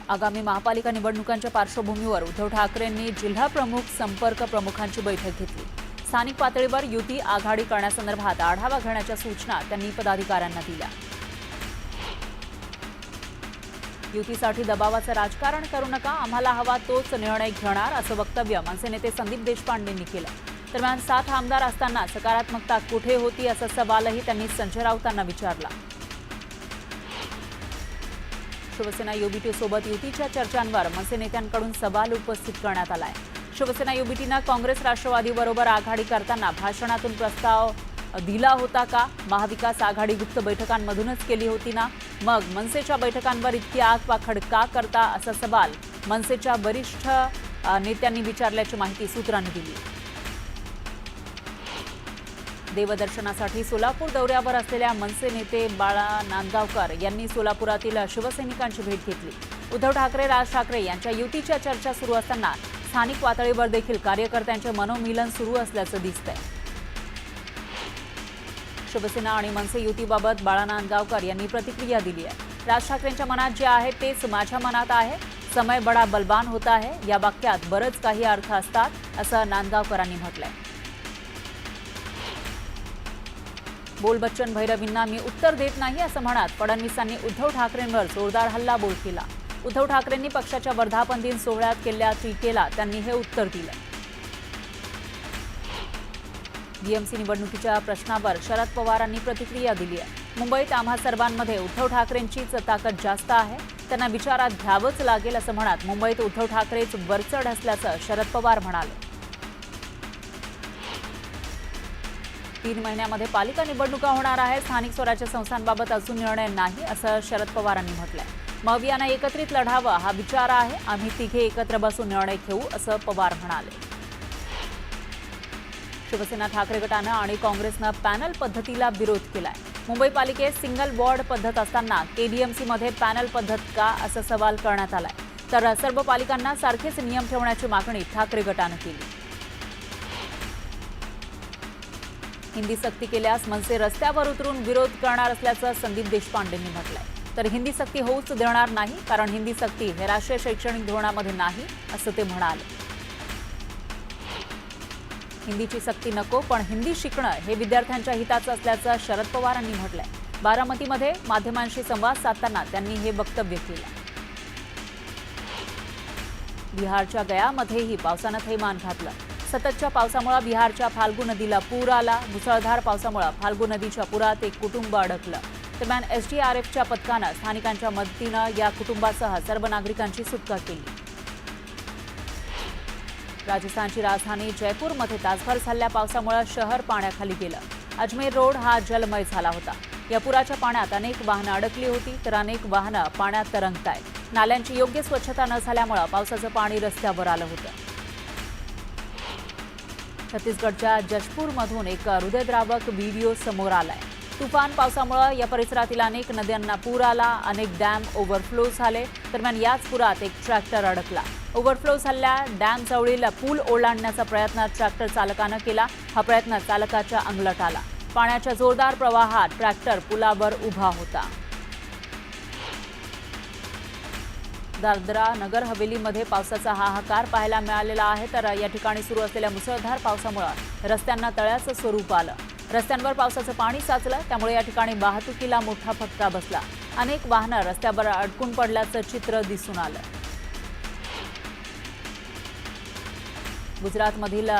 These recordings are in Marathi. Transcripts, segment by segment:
आगामी महापालिका निवडणुकांच्या पार्श्वभूमीवर उद्धव ठाकरेंनी जिल्हा प्रमुख संपर्क प्रमुखांची बैठक घेतली। स्थानिक पातळीवर युती आघाडी करण्यासंदर्भात आढावा घेण्याच्या सूचना त्यांनी पदाधिकाऱ्यांना दिल्या। युतीसाठी दबावाचं राजकारण करू नका, आम्हाला हवा तोच निर्णय घेणार असं वक्तव्य मनसे नेते संदीप देशपांडेंनी केलं। दरम्यान 7 आमदार असताना सकारात्मकता कुठे होती असा सवालही त्यांनी संजय राऊतांना विचारला। शिवसेना युबीटी सोबत युतीच्या चर्चांवर मनसे नेत्यांकडून सवाल उपस्थित करण्यात आलाय। शिवसेना युबीटीनं काँग्रेस राष्ट्रवादीबरोबर आघाडी करताना भाषणातून प्रस्ताव दिला होता का? महाविकास आघाडी गुप्त बैठकांमधूनच केली होती ना? मग मनसेच्या बैठकांवर इतकी आगपाखड का करता असा सवाल मनसेच्या वरिष्ठ नेत्यांनी विचारल्याची माहिती सूत्रांनी दिली। देवदर्शनासाठी सोलापूर दौऱ्यावर असलेल्या मनसे नेते बाळा नांदगावकर यांनी सोलापुरातील शिवसैनिकांची भेट घेतली। उद्धव ठाकरे राज ठाकरे यांच्या युतीच्या चर्चा सुरू असताना स्थानिक पातळीवर देखील कार्यकर्त्यांचे मनोमिलन सुरू असल्याचं दिसतंय। शिवसेना आणि मनसे युतीबाबत बाळा नांदगावकर यांनी प्रतिक्रिया दिली आहे। राज ठाकरेंच्या मनात जे आहे तेच माझ्या मनात आहे, समय बडा बलवान होता है या वाक्यात बरंच काही अर्थ असतात असं नांदगावकरांनी म्हटलंय। बोल बच्चन भैरवींना मी उत्तर देत नाही असं म्हणत फडणवीसांनी उद्धव ठाकरेंवर जोरदार हल्लाबोल केला। उद्धव ठाकरेंनी पक्षाच्या वर्धापन दिन सोहळ्यात केलेल्या टीकेला त्यांनी हे उत्तर दिलं। बीएमसी निवडणुकीच्या प्रश्नावर शरद पवारांनी प्रतिक्रिया दिली आहे। मुंबईत आम्हा सर्वांमध्ये उद्धव ठाकरेंचीच ताकद जास्त आहे, त्यांना विचारात घ्यावंच लागेल असं म्हणत मुंबईत उद्धव ठाकरेच वरचढ असल्याचं शरद पवार म्हणाले। 3 महिन्यामध्ये पालिका निवडणुका होणार आहे, स्थानिक स्वराज्य संस्थांबाबत अजून निर्णय नाही असं शरद पवारांनी म्हटलंय। मवियानं एकत्रित लढावं हा विचार आहे, आम्ही तिघे एकत्र बसून निर्णय घेऊ असं पवार म्हणाले। शिवसेना ठाकरे गटानं आणि काँग्रेसनं पॅनल पद्धतीला विरोध केलाय। मुंबई पालिकेत सिंगल वॉर्ड पद्धत असताना केडीएमसीमध्ये पॅनल पद्धत का असा सवाल करण्यात आलाय। तर सर्व पालिकांना सारखेच नियम ठेवण्याची मागणी ठाकरे गटानं केली। हिंदी सक्ती केल्यास मनसे रस्त्यावर उतरून विरोध करणार असल्याचं संदीप देशपांडेंनी म्हटलंय। तर हिंदी सक्ती होऊच देणार नाही, कारण हिंदी सक्ती हे राष्ट्रीय शैक्षणिक धोरणामध्ये नाही असं ते म्हणाले। हिंदीची सक्ती नको, पण हिंदी शिकणं हे विद्यार्थ्यांच्या हिताचं असल्याचं शरद पवारांनी म्हटलंय। बारामतीमध्ये माध्यमांशी संवाद साधताना त्यांनी हे वक्तव्य केलं। बिहारच्या गयामध्येही पावसानं थैमान घातलं। सततच्या पावसामुळे बिहारच्या फाल्गु नदीला पूर आला। मुसळधार पावसामुळे फाल्गु नदीच्या पुरात एक कुटुंब अडकलं। दरम्यान एसडीआरएफच्या पथकानं स्थानिकांच्या मदतीनं या कुटुंबासह सर्व नागरिकांची सुटका केली। राजस्थानची राजधानी जयपूरमध्ये तासभर झालेल्या पावसामुळे शहर पाण्याखाली गेलं। अजमेर रोड हा जलमय झाला होता। या पुराच्या पाण्यात अनेक वाहनं अडकली होती, तर अनेक वाहनं पाण्यात तरंगतायत। नाल्यांची योग्य स्वच्छता न झाल्यामुळे पावसाचं पाणी रस्त्यावर आलं होतं। छत्तीसगडच्या जशपूरमधून एक हृदयद्रावक व्हिडिओ समोर आलाय। तुफान पावसामुळे या परिसरातील अनेक नद्यांना पूर आला, अनेक डॅम ओव्हरफ्लो झाले। दरम्यान याच पुरात एक ट्रॅक्टर अडकला। ओव्हरफ्लो झालेल्या डॅम जवळील पूल ओलांडण्याचा प्रयत्न ट्रॅक्टर चालकानं केला। हा प्रयत्न चालकाच्या अंगलट आला। पाण्याच्या जोरदार प्रवाहात ट्रॅक्टर पुलावर उभा होता। दादरा नगर हवेलीमध्ये पावसाचा हाहाकार पाहायला मिळालेला आहे, तर या ठिकाणी सुरू असलेल्या मुसळधार पावसामुळे रस्त्यांना तळ्याचं स्वरूप आलं। रस्त्यांवर पावसाचं पाणी साचलं, त्यामुळे या ठिकाणी वाहतुकीला मोठा फटका बसला। अनेक वाहनं रस्त्यावर अडकून पडल्याचं चित्र दिसून आलं। गुजरातमधील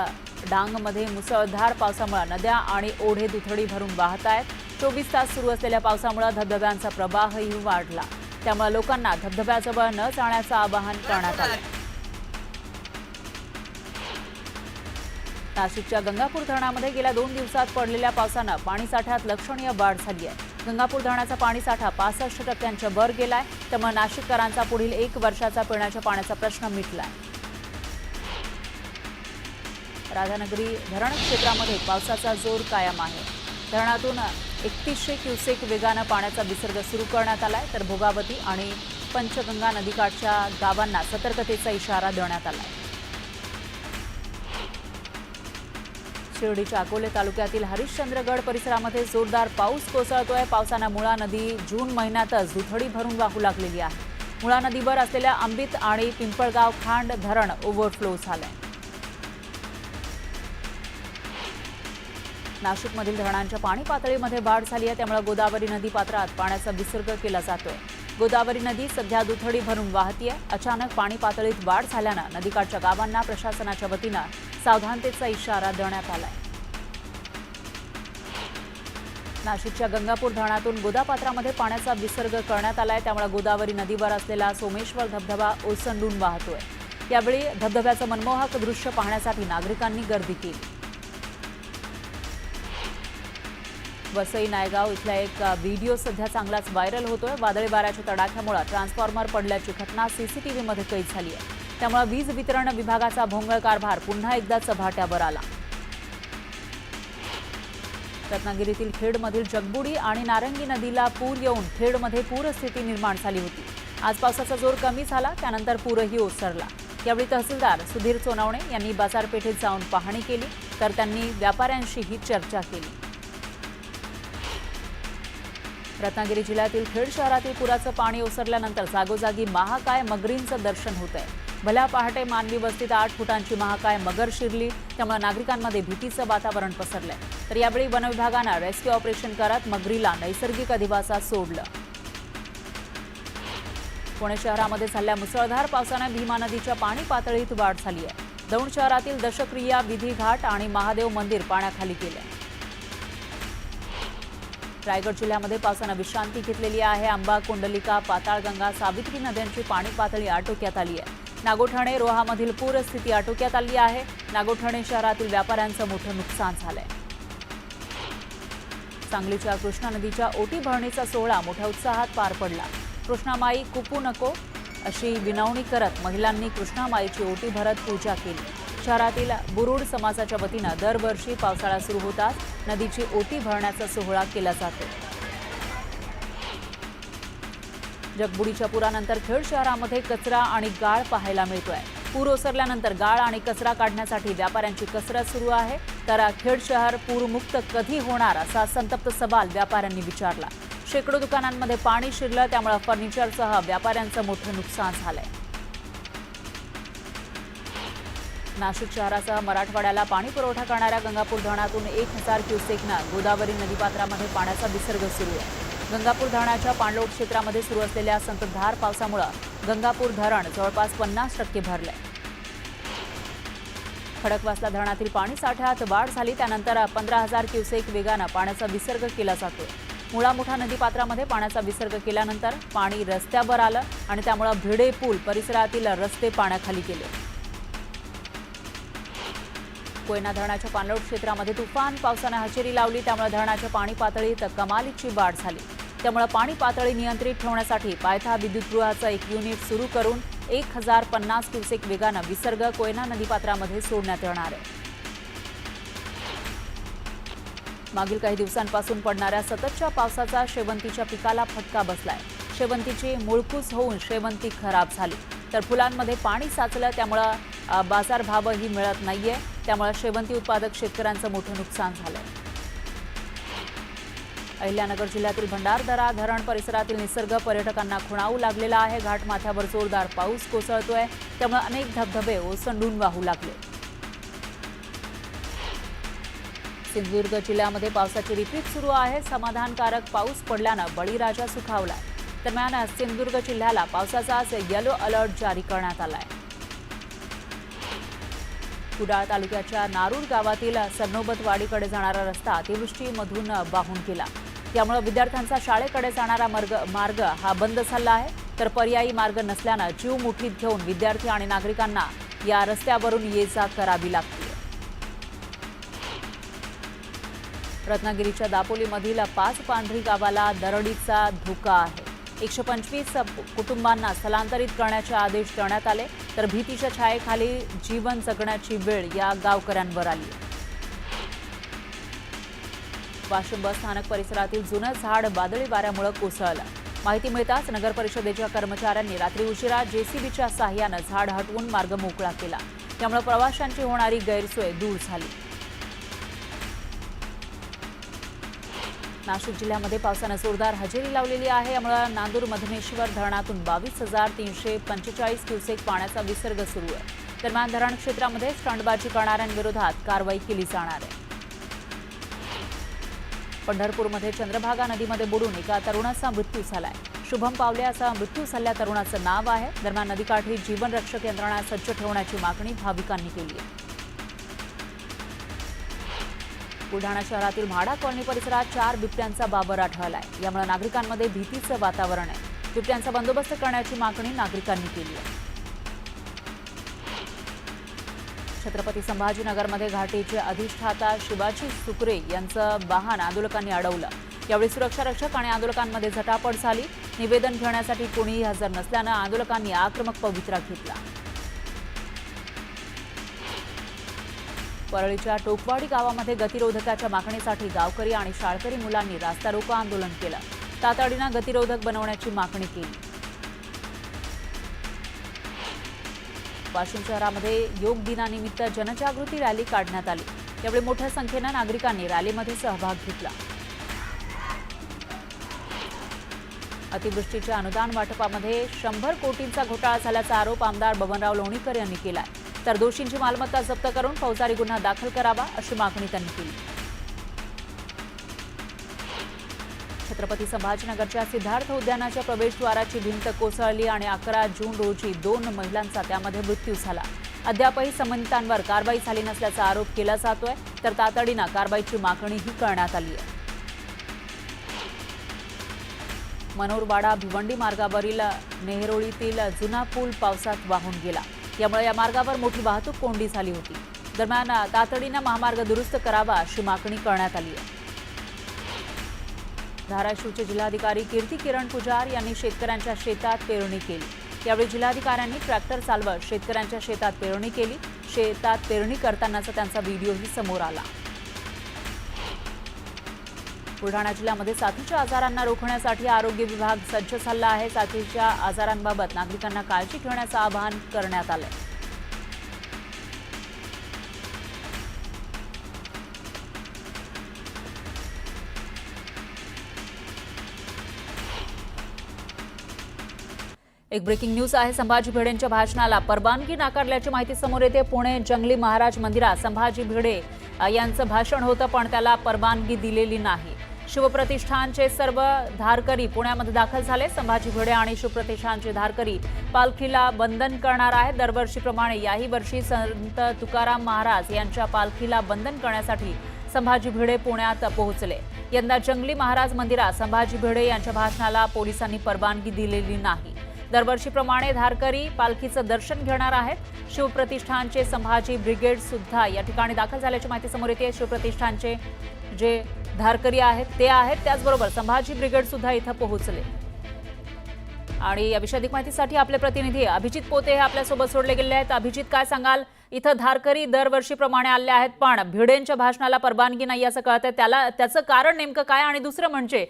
डांगमध्ये मुसळधार पावसामुळे नद्या आणि ओढे दुथडी भरून वाहत आहेत। 24 तास सुरू असलेल्या पावसामुळे धबधब्यांचा प्रवाहही वाढला, त्यामुळे लोकांना धबधब्याजवळ न जाण्याचं आवाहन करण्यात आलं। नाशिकच्या गंगापूर धरणामध्ये गेल्या 2 दिवसात पडलेल्या पावसानं पाणीसाठ्यात लक्षणीय वाढ झाली आहे। गंगापूर धरणाचा पाणीसाठा 65% वर गेलाय, त्यामुळे नाशिककरांचा पुढील 1 वर्षाचा पिण्याच्या पाण्याचा प्रश्न मिटलाय। राधानगरी धरण क्षेत्रामध्ये पावसाचा जोर कायम आहे। धरणातून 3100 क्युसेक वेगानं पाण्याचा विसर्ग सुरू करण्यात आलाय, तर भोगावती आणि पंचगंगा नदीकाठच्या गावांना सतर्कतेचा इशारा देण्यात आलाय। शिर्डीच्या अकोले तालुक्यातील हरिश्चंद्रगड परिसरामध्ये जोरदार पाऊस कोसळतोय। पावसानं मुळा नदी जून महिन्यातच दुथडी भरून वाहू लागलेली आहे। मुळा नदीवर असलेल्या अंबित आणि पिंपळगाव खांड धरण ओव्हरफ्लो झालंय. नाशिकमधील धरणांच्या पाणी पातळीमध्ये वाढ झाली आहे, त्यामुळे गोदावरी नदी पात्रात पाण्याचा विसर्ग केला जातोय. गोदावरी नदी सध्या दुथडी भरून वाहतीये. अचानक पाणी पातळीत वाढ झाल्यानं नदीकाठच्या गावांना प्रशासनाच्या वतीनं सावधानतेचा इशारा देण्यात आलाय. नाशिकच्या गंगापूर धरणातून गोदापात्रामध्ये पाण्याचा विसर्ग करण्यात आलाय, त्यामुळे गोदावरी नदीवर असलेला सोमेश्वर धबधबा ओसंडून वाहतोय. यावेळी धबधब्याचं मनमोहक दृश्य पाहण्यासाठी नागरिकांनी गर्दी केली. वसई नायगाव इथला एक व्हिडिओ सध्या चांगलाच व्हायरल होतोय. वादळी वाऱ्याच्या तडाख्यामुळे ट्रान्सफॉर्मर पडल्याची घटना सीसीटीव्हीमध्ये कैद झाली आहे. त्यामुळे वीज वितरण विभागाचा भोंगळ कारभार पुन्हा एकदा चव्हाट्यावर आला. रत्नागिरीतील खेडमधील जगबुडी आणि नारंगी नदीला पूर येऊन खेडमध्ये पूरस्थिती निर्माण झाली होती. आज पावसाचा जोर कमी झाला, त्यानंतर पूरही ओसरला. यावेळी तहसीलदार सुधीर सोनवणे यांनी बाजारपेठेत जाऊन पाहणी केली, तर त्यांनी व्यापाऱ्यांशीही चर्चा केली. रत्नागिरी जिल्ह्यातील खेड शहरातील पुराचं पाणी ओसरल्यानंतर जागोजागी महाकाय मगरींचं दर्शन होत आहे. भल्या पहाटे मानवी वस्तीत 8 फुटांची महाकाय मगर शिरली, त्यामुळे नागरिकांमध्ये भीतीचं वातावरण पसरलंय. तर यावेळी वनविभागानं रेस्क्यू ऑपरेशन करत मगरीला नैसर्गिक अधिवासात सोडलं. पुणे शहरामध्ये झालेल्या मुसळधार पावसाने भीमा नदीच्या पाणी पातळीत वाढ झाली आहे. दौंड शहरातील दशक्रिया विधी घाट आणि महादेव मंदिर पाण्याखाली गेले. रायगड जिल्ह्यामध्ये पावसानं विश्रांती घेतलेली आहे. आंबा, कुंडलिका, पाताळगंगा, सावित्री नद्यांची पाणी पातळी आटोक्यात आली आहे. नागोठणे, रोहामधील पूरस्थिती आटोक्यात आली आहे. नागोठणे शहरातील व्यापाऱ्यांचं मोठं नुकसान झालंय. सांगलीच्या कृष्णा नदीच्या ओटी भरणीचा सोहळा मोठ्या उत्साहात पार पडला. कृष्णामाई कुपू नको अशी विनवणी करत महिलांनी कृष्णामाईची ओटी भरत पूजा केली. शहरातील बुरुड समाजाच्या वतीनं दरवर्षी पावसाळा सुरू होताच नदीची ओटी भरण्याचा सोहळा केला जातो. जगबुडीच्या पुरानंतर खेड शहरामध्ये कचरा आणि गाळ पाहायला मिळतोय. पूर ओसरल्यानंतर गाळ आणि कचरा काढण्यासाठी व्यापाऱ्यांची कसरत सुरू आहे. तर खेड शहर पूरमुक्त कधी होणार असा संतप्त सवाल व्यापाऱ्यांनी विचारला. शेकडो दुकानांमध्ये पाणी शिरलं, त्यामुळे फर्निचरसह व्यापाऱ्यांचं मोठं नुकसान झालंय. नाशिक शहरासह मराठवाड्याला पाणी पुरवठा करणाऱ्या गंगापूर धरणातून 1000 क्युसेकनं गोदावरी नदीपात्रामध्ये पाण्याचा विसर्ग सुरू आहे. गंगापूर धरणाच्या पाणलोट क्षेत्रामध्ये सुरू असलेल्या संततधार पावसामुळे गंगापूर धरण जवळपास 50% भरलंय. खडकवासला धरणातील पाणी साठ्यात वाढ झाली, त्यानंतर 15000 क्युसेक वेगानं पाण्याचा विसर्ग केला जातोय. मुळा मुठा नदीपात्रामध्ये पाण्याचा विसर्ग केल्यानंतर पाणी रस्त्यावर आलं आणि त्यामुळे भिडे पूल परिसरातील रस्ते पाण्याखाली गेले. कोयना धरणाच्या पाणलोट क्षेत्रामध्ये तुफान पावसाने हजेरी लावली, त्यामुळे धरणाच्या पाणी पातळीत कमालीची वाढ झाली. त्यामुळे पाणी पातळी नियंत्रित ठेवण्यासाठी पायथा विद्युतगृहाचं एक युनिट सुरू करून 1050 क्युसेक वेगानं विसर्ग कोयना नदीपात्रामध्ये सोडण्यात येणार आहे. मागील काही दिवसांपासून पडणाऱ्या सततच्या पावसाचा शेवंतीच्या पिकाला फटका बसलाय. शेवंतीची मुळकूस होऊन शेवंती खराब झाली, तर फुलांमध्ये पाणी साचलं, त्यामुळे बाजारभावही मिळत नाहीये. त्यामुळे शेवंती उत्पादक शेतकऱ्यांचं मोठं नुकसान झालंय. अहिल्यानगर जिल्ह्यातील भंडारदरा धरण परिसरातील निसर्ग पर्यटकांना खुणावू लागलेला आहे. घाटमाथ्यावर जोरदार पाऊस कोसळतोय, त्यामुळे अनेक धबधबे ओसंडून वाहू लागले. सिंधुदुर्ग जिल्ह्यामध्ये पावसाची रिपीट सुरू आहे. समाधानकारक पाऊस पडल्यानं बळीराजा सुखावला. दरम्यान सिंधुदुर्ग जिल्ह्याला पावसाचा येलो अलर्ट जारी करण्यात आलाय. कुडाळ तालुक्याच्या नारूर गावातील सरनोबतवाडीकडे जाणारा रस्ता अतिवृष्टीमधून वाहून गेला. त्यामुळे विद्यार्थ्यांचा शाळेकडे जाणारा मार्ग हा बंद झाला आहे. तर पर्यायी मार्ग नसल्यानं जीव मुठीत घेऊन विद्यार्थी आणि नागरिकांना या रस्त्यावरून ये-जा करावी लागते. रत्नागिरीच्या दापोलीमधील 5 पांढरी गावाला दरडीचा धोका आहे. 125 कुटुंबांना स्थलांतरित करण्याचे आदेश देण्यात आले, तर भीतीच्या छायेखाली जीवन जगण्याची वेळ या गावकऱ्यांवर आली. वाशिम बस स्थानक परिसरातील जुनं झाड वादळी वाऱ्यामुळे कोसळलं. माहिती मिळताच नगर परिषदेच्या कर्मचाऱ्यांनी रात्री उशिरा जेसीबीच्या साहाय्यानं झाड हटवून मार्ग मोकळा केला. त्यामुळे प्रवाशांची होणारी गैरसोय दूर झाली. नाशिक जिल्ह्यामध्ये पावसानं जोरदार हजेरी लावलेली आहे। यामुळे नांदूर मधमेश्वर धरणातून 22,345 क्युसेक पाण्याचा विसर्ग सुरू आहे। दरम्यान धरण क्षेत्रामध्ये स्टंटबाजी करणाऱ्यांविरोधात कारवाई केली जाणार आहे। पंढरपूरमध्ये चंद्रभागा नदीमध्ये बुडून एका तरुणाचा मृत्यू झालाय। शुभम पावले असा मृत्यू झालेल्या तरुणाचं नाव आहे। दरम्यान नदीकाठी जीवनरक्षक यंत्रणा सज्ज ठेवण्याची मागणी भाविकांनी केली आहे। बुलढाणा शहरातील म्हाडा कॉलनी परिसरात 4 बिबट्यांचा बाबर आढळलाय। यामुळे नागरिकांमध्ये भीतीचं वातावरण आहे। बिबट्यांचा बंदोबस्त करण्याची मागणी नागरिकांनी केली आहे। छत्रपती संभाजीनगरमध्ये घाटीचे अधिष्ठाता शिवाजी सुकरे यांचं वाहन आंदोलकांनी अडवलं। यावेळी सुरक्षा रक्षक आणि आंदोलकांमध्ये झटापट झाली। निवेदन घेण्यासाठी कोणीही हजर नसल्यानं आंदोलकांनी आक्रमक पवित्रा घेतला। परळीच्या टोकवाडी गावामध्ये गतिरोधकाच्या मागणीसाठी गावकरी आणि शाळकरी मुलांनी रास्ता रोको आंदोलन केलं। तातडीनं गतिरोधक बनवण्याची मागणी केली। वाशिम शहरामध्ये योग दिनानिमित्त जनजागृती रॅली काढण्यात आली। यावेळी मोठ्या संख्येनं नागरिकांनी रॅलीमध्ये सहभाग घेतला। अतिवृष्टीच्या अनुदान वाटपामध्ये 100 कोटींचा घोटाळा झाल्याचा आरोप आमदार बबनराव लोणीकर यांनी केलाय। तर दोषींची मालमत्ता जप्त करून फौजदारी गुन्हा दाखल करावा अशी मागणी त्यांनी केली। छत्रपती संभाजीनगरच्या सिद्धार्थ उद्यानाच्या प्रवेशद्वाराची भिंत कोसळली आणि 11 जून रोजी 2 महिलांचा त्यामध्ये मृत्यू झाला। अद्यापही संबंधितांवर कारवाई झाली नसल्याचा आरोप केला जातोय। तर तातडीनं कारवाईची मागणीही करण्यात आली आहे। मनोरवाडा भिवंडी मार्गावरील नेहरोळीतील जुना पूल पावसात वाहून गेला। यामुळे या मार्गावर मोठी वाहतूक कोंडी झाली होती। दरम्यान तातडीनं महामार्ग दुरुस्त करावा अशी मागणी करण्यात आली आहे। धाराशिवचे जिल्हाधिकारी कीर्ती किरण पुजार यांनी शेतकऱ्यांच्या शेतात पेरणी केली। यावेळी जिल्हाधिकाऱ्यांनी ट्रॅक्टर चालवत शेतकऱ्यांच्या शेतात पेरणी केली। शेतात पेरणी करतानाचा त्यांचा व्हिडिओही समोर आला। बुलढाणा जिल्ह्यामध्ये साथीच्या आजारांना रोखण्यासाठी आरोग्य विभाग सज्ज झाला आहे। साथीच्या आजारांबाबत नागरिकांना काळजी घेण्याचं आवाहन करण्यात आलंय। एक ब्रेकिंग न्यूज आहे। संभाजी भिडेंच्या भाषणाला परवानगी नाकारल्याची माहिती समोर येते। पुणे जंगली महाराज मंदिरात संभाजी भिडे यांचं भाषण होतं, पण त्याला परवानगी दिलेली नाही। शिवप्रतिष्ठानचे सर्व धारकरी पुण्यामध्ये दाखल झाले। संभाजी भिडे आणि शिवप्रतिष्ठानचे धारकरी पालखीला बंधन करणार आहेत। दरवर्षीप्रमाणे याही वर्षी संत तुकाराम महाराज यांच्या पालखीला बंधन करण्यासाठी संभाजी भिडे पुण्यात पोहोचले। यंदा जंगली महाराज मंदिरात संभाजी भिडे यांच्या भाषणाला पोलिसांनी परवानगी दिलेली नाही। दरवर्षीप्रमाणे धारकरी पालखीचं दर्शन घेणार आहेत। शिवप्रतिष्ठानचे संभाजी ब्रिगेड सुद्धा या ठिकाणी दाखल झाल्याची माहिती समोर येते। शिवप्रतिष्ठानचे जे धारकरी आहेत ते आहेत, त्याचबरोबर संभाजी ब्रिगेड सुद्धा इथं पोहोचले। आणि या विषयी अधिक माहितीसाठी आपले प्रतिनिधी अभिजित पोते हे आपल्यासोबत जोडले गेले आहेत। अभिजित, काय सांगाल? इथं धारकरी दरवर्षीप्रमाणे आले आहेत, पण भिडेंच्या भाषणाला परवानगी नाही असं कळतंय। त्याचं कारण नेमकं काय? आणि दुसरं म्हणजे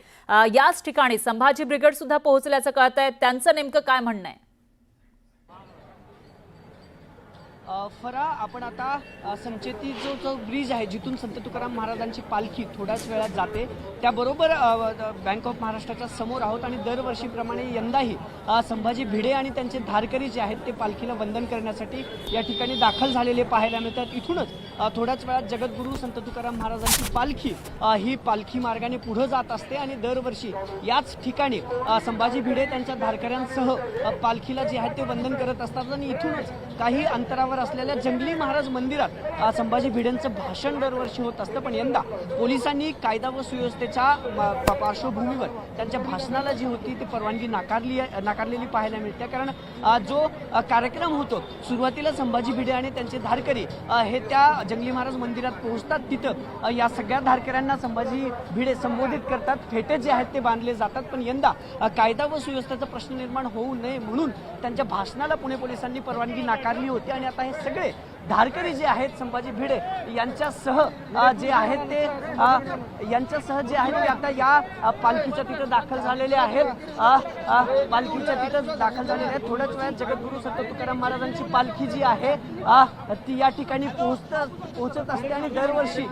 याच ठिकाणी संभाजी ब्रिगेड सुद्धा पोहोचल्याचं कळतंय, त्यांचं नेमकं काय म्हणणं आहे? फरा, आपण आता संचेती जो ब्रिज आहे जिथून संत तुकाराम महाराजांची पालखी थोड्याच वेळात जाते, त्याबरोबर बँक ऑफ महाराष्ट्राच्या समोर आहोत। आणि दरवर्षीप्रमाणे यंदाही संभाजी भिडे आणि त्यांचे धारकरी जे आहेत ते पालखीला वंदन करण्यासाठी या ठिकाणी दाखल झालेले पाहायला मिळतात। इथूनच थोड्याच वेळात जगद्गुरू संत तुकाराम महाराजांची पालखी ही पालखी मार्गाने पुढे जात असते आणि दरवर्षी याच ठिकाणी संभाजी भिडे त्यांच्या धारकऱ्यांसह पालखीला जे आहे ते वंदन करत असतात। आणि इथूनच काही अंतरावर असलेल्या जंगली महाराज मंदिरात संभाजी भिडेंचं भाषण दरवर्षी होत असतं, पण यंदा पोलिसांनी कायदा व सुव्यवस्थेच्या पार्श्वभूमीवर त्यांच्या भाषणाला जी होती ती परवानगी नाकारलेली पाहायला मिळते। कारण जो कार्यक्रम होतो सुरुवातीला संभाजी भिडे आणि त्यांचे धारकरी हे त्या जंगली महाराज मंदिरात पोहोचतात, तिथं या सगळ्या धारकऱ्यांना संभाजी भिडे संबोधित करतात, फेटे जे आहेत ते बांधले जातात। पण यंदा कायदा व सुव्यवस्थेचा प्रश्न निर्माण होऊ नये म्हणून त्यांच्या भाषणाला पुणे पोलिसांनी परवानगी नाकारली होती। आणि आता हे सगळे धारकरी जे आहेत संभाजी भिडे यांच्यासह जे आहेत ते आता या पालखीच्या तिथं दाखल झालेले आहेत। पालखीच्या तिथं दाखल झालेले आहेत। थोड्याच वेळात जगद्गुरू संत तुकाराम महाराजांची पालखी जी आहे ती या ठिकाणी पोहोचत असते आणि दरवर्षी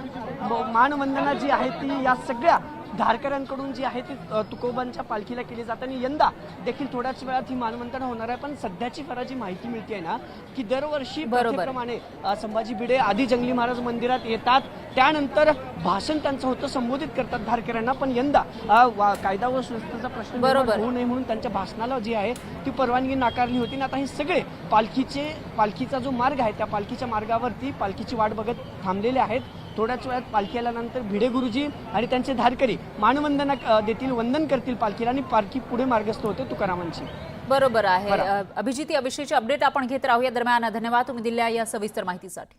मानवंदना जी आहे ती या सगळ्या धारकऱ्यांकडून जी आहे ती तुकोबांच्या पालखीला केली जाते आणि यंदा देखील थोड्याच वेळात ही मानवंदना होणार आहे. पण सध्याची फार जी माहिती मिळते ना की दरवर्षी प्रमाणे संभाजी भिडे आधी जंगली महाराज मंदिरात येतात, त्यानंतर भाषण त्यांचं होतं, संबोधित करतात धारकऱ्यांना. पण यंदा कायदा व सुव्यवस्थेचा प्रश्न निर्माण होऊ नये म्हणून त्यांच्या भाषणाला जी आहे ती परवानगी नाकारली होती. आता हे सगळे पालखीचा जो मार्ग आहे त्या पालखीच्या मार्गावरती पालखीची वाट बघत थांबलेले आहेत. थोड्याच वेळात पालखी आल्यानंतर भिडे गुरुजी आणि त्यांचे धारकरी मानवंदना देतील, वंदन करतील पालखीला आणि पालखी पुढे मार्गस्थ होते तुकारामांची. बरोबर आहे. अभिजित, याविषयीची अपडेट आपण घेत राहूया. दरम्यान धन्यवाद तुम्ही दिलेल्या या सविस्तर माहितीसाठी.